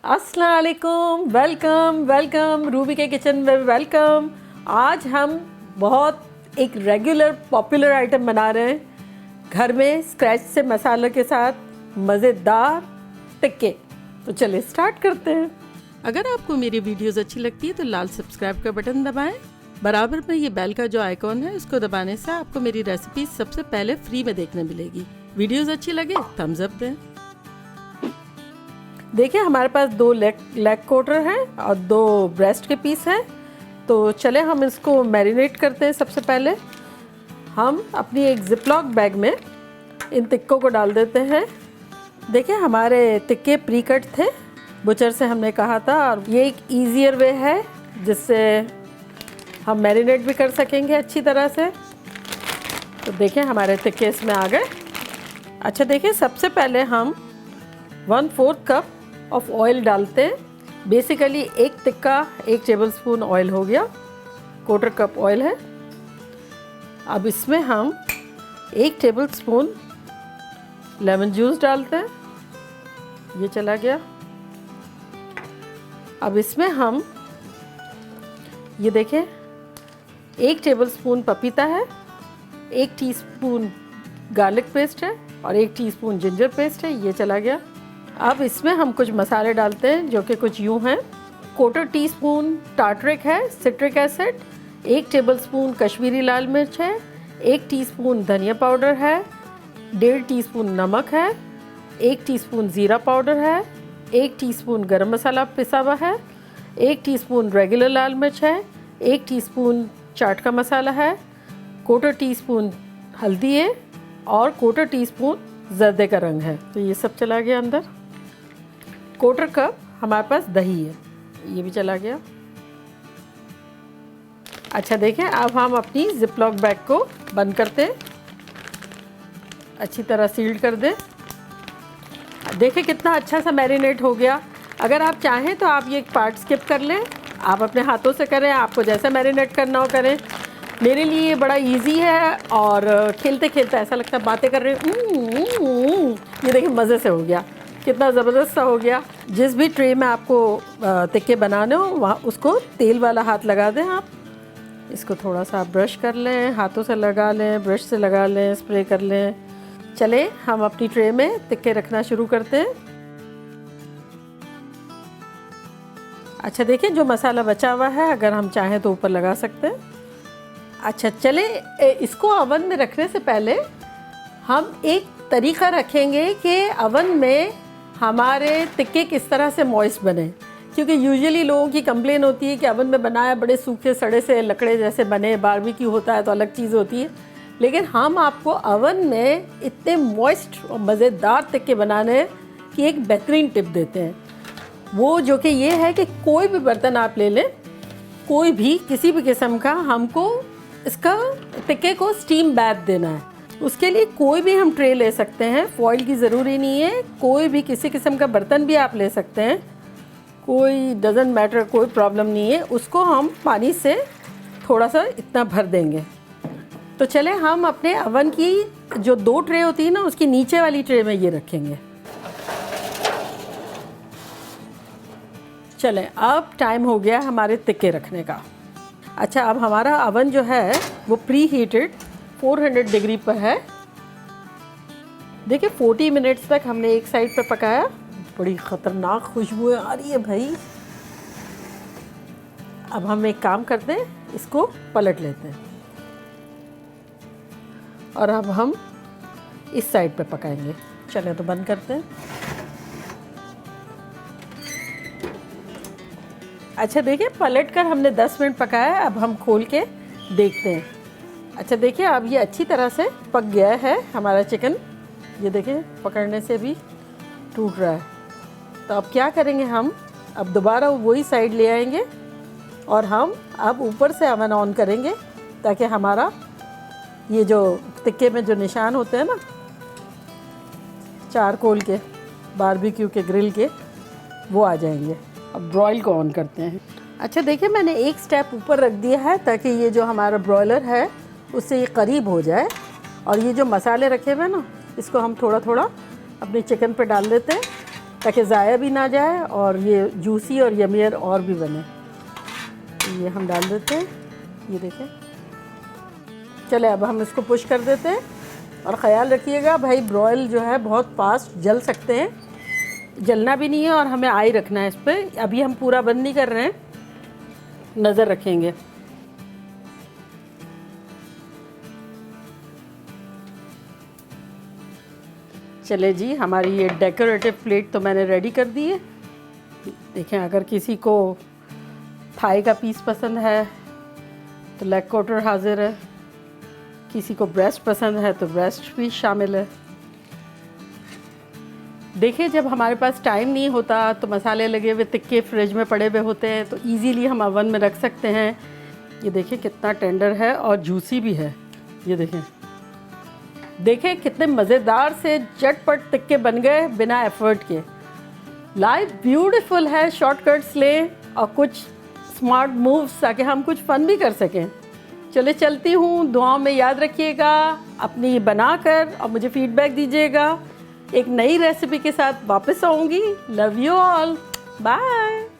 अस्सलाम वालेकुम, welcome welcome Ruby के किचन में वेलकम। आज हम बहुत एक रेगुलर पॉपुलर आइटम बना रहे हैं घर में स्क्रैच से मसालों के साथ मज़ेदार टिक्के। तो चलिए स्टार्ट करते हैं। अगर आपको मेरी वीडियोस अच्छी लगती है तो लाल सब्सक्राइब का बटन दबाएं। बराबर में ये बेल का जो आइकॉन है उसको दबाने से आपको मेरी रेसिपी सबसे पहले फ्री में देखने मिलेगी। वीडियोस अच्छी लगे थम्स अप दें। देखिए हमारे पास 2 लेग क्वार्टर हैं और 2 ब्रेस्ट के पीस हैं। तो चले हम इसको मैरिनेट करते हैं। सबसे पहले हम अपनी एक जिपलॉक बैग में इन टिक्कों को डाल देते हैं। देखिए हमारे टिक्के प्री कट थे, बुचर से हमने कहा था, और ये एक ईजियर वे है जिससे हम मैरिनेट भी कर सकेंगे अच्छी तरह से। तो देखिए हमारे टिक्के इसमें आ गए। अच्छा देखिए सबसे पहले हम 1/4 कप ऑफ ऑयल डालते हैं। बेसिकली एक टिक्का 1 टेबलस्पून ऑयल हो गया, 1/4 कप ऑयल है। अब इसमें हम 1 टेबलस्पून लेमन जूस डालते हैं, ये चला गया। अब इसमें हम ये देखें 1 टेबलस्पून पपीता है, 1 टीस्पून गार्लिक पेस्ट है और 1 टीस्पून जिंजर पेस्ट है, ये चला गया। अब इसमें हम कुछ मसाले डालते हैं जो कि कुछ यूँ हैं। 1/4 टीस्पून टार्टरिक है, सिट्रिक एसिड, 1 टेबलस्पून कश्मीरी लाल मिर्च है, 1 टीस्पून धनिया पाउडर है, 1.5 टीस्पून नमक है, 1 टीस्पून ज़ीरा पाउडर है, 1 टीस्पून गरम मसाला पिसा हुआ है, 1 टीस्पून रेगुलर लाल मिर्च है, 1 टीस्पून चाट का मसाला है, 1/4 टीस्पून हल्दी है और 1/4 टीस्पून जर्दे का रंग है। तो ये सब चला गया अंदर। 1/4 कप हमारे पास दही है, ये भी चला गया। अच्छा देखिए अब हम अपनी जिपलॉक बैग को बंद करते हैं, अच्छी तरह सील्ड कर दें। देखिए कितना अच्छा सा मैरिनेट हो गया। अगर आप चाहें तो आप ये पार्ट स्किप कर लें, आप अपने हाथों से करें, आपको जैसा मैरिनेट करना हो करें। मेरे लिए ये बड़ा इजी है और खेलते खेलते ऐसा लगता है बातें कर रहे हैं। ये देखिए मज़े से हो गया, कितना ज़बरदस्त सा हो गया। जिस भी ट्रे में आपको टिक्के बनाने हो वहाँ उसको तेल वाला हाथ लगा दें। आप इसको थोड़ा सा ब्रश कर लें, हाथों से लगा लें, ब्रश से लगा लें, स्प्रे कर लें। चले हम अपनी ट्रे में टिक्के रखना शुरू करते हैं। अच्छा देखिए जो मसाला बचा हुआ है अगर हम चाहें तो ऊपर लगा सकते हैं। अच्छा चले इसको अवन में रखने से पहले हम एक तरीका रखेंगे कि अवन में हमारे टिक्के किस तरह से मॉइस्ट बने, क्योंकि यूजुअली लोगों की कंप्लेन होती है कि अवन में बनाया बड़े सूखे सड़े से लकड़े जैसे बने, बारबेक्यू होता है तो अलग चीज़ होती है। लेकिन हम आपको अवन में इतने मॉइस्ट और मज़ेदार टिक्के बनाने की एक बेहतरीन टिप देते हैं। वो जो कि ये है कि कोई भी बर्तन आप ले लें, कोई भी किसी भी किस्म का, हमको इसका टिक्के को स्टीम बैथ देना है। उसके लिए कोई भी हम ट्रे ले सकते हैं, फॉइल की ज़रूरी नहीं है, कोई भी किसी किस्म का बर्तन भी आप ले सकते हैं, कोई डजंट मैटर, कोई प्रॉब्लम नहीं है। उसको हम पानी से थोड़ा सा इतना भर देंगे। तो चले हम अपने अवन की जो 2 ट्रे होती है ना उसकी नीचे वाली ट्रे में ये रखेंगे। चलें अब टाइम हो गया हमारे टिक्के रखने का। अच्छा अब हमारा अवन जो है वो प्री हीटेड 400 डिग्री पर है। देखिए 40 मिनट्स तक हमने एक साइड पर पकाया। बड़ी ख़तरनाक खुशबू आ रही है भाई। अब हम एक काम करते हैं, इसको पलट लेते हैं और अब हम इस साइड पे पकाएंगे। चलें तो बंद करते हैं। अच्छा देखिए पलट कर हमने 10 मिनट पकाया। अब हम खोल के देखते हैं। अच्छा देखिए अब ये अच्छी तरह से पक गया है हमारा चिकन। ये देखिए पकड़ने से भी टूट रहा है। तो अब क्या करेंगे, हम अब दोबारा वही साइड ले आएंगे और हम अब ऊपर से अवन ऑन करेंगे ताकि हमारा ये जो टिक्के में जो निशान होते हैं ना चारकोल के, बारबेक्यू के, ग्रिल के, वो आ जाएंगे। अब ब्रॉयल को ऑन करते हैं। अच्छा देखिए मैंने एक स्टेप ऊपर रख दिया है ताकि ये जो हमारा ब्रॉयलर है उससे ये करीब हो जाए। और ये जो मसाले रखे हुए हैं ना इसको हम थोड़ा थोड़ा अपने चिकन पे डाल देते हैं ताकि ज़ाया भी ना जाए और ये जूसी और यमियर और भी बने। ये हम डाल देते हैं, ये देखें। चले अब हम इसको पुश कर देते हैं और ख़याल रखिएगा भाई, ब्रॉयल जो है बहुत फास्ट जल सकते हैं, जलना भी नहीं है और हमें आई रखना है इस पर। अभी हम पूरा बंद नहीं कर रहे हैं, नज़र रखेंगे। चले जी, हमारी ये डेकोरेटिव प्लेट तो मैंने रेडी कर दी है। देखें, अगर किसी को थाई का पीस पसंद है तो लेग क्वार्टर हाजिर है, किसी को ब्रेस्ट पसंद है तो ब्रेस्ट भी शामिल है। देखिए, जब हमारे पास टाइम नहीं होता तो मसाले लगे हुए तिक्के फ्रिज में पड़े हुए होते हैं तो इजीली हम अवन में रख सकते हैं। ये देखिए कितना टेंडर है और जूसी भी है। ये देखें कितने मज़ेदार से झटपट तिक्के बन गए बिना एफर्ट के। लाइफ ब्यूटीफुल है, शॉर्टकट्स लें और कुछ स्मार्ट मूव्स ताकि हम कुछ फ़न भी कर सकें। चले चलती हूँ, दुआओं में याद रखिएगा, अपनी बनाकर और मुझे फीडबैक दीजिएगा। एक नई रेसिपी के साथ वापस आऊँगी। Love you all, bye.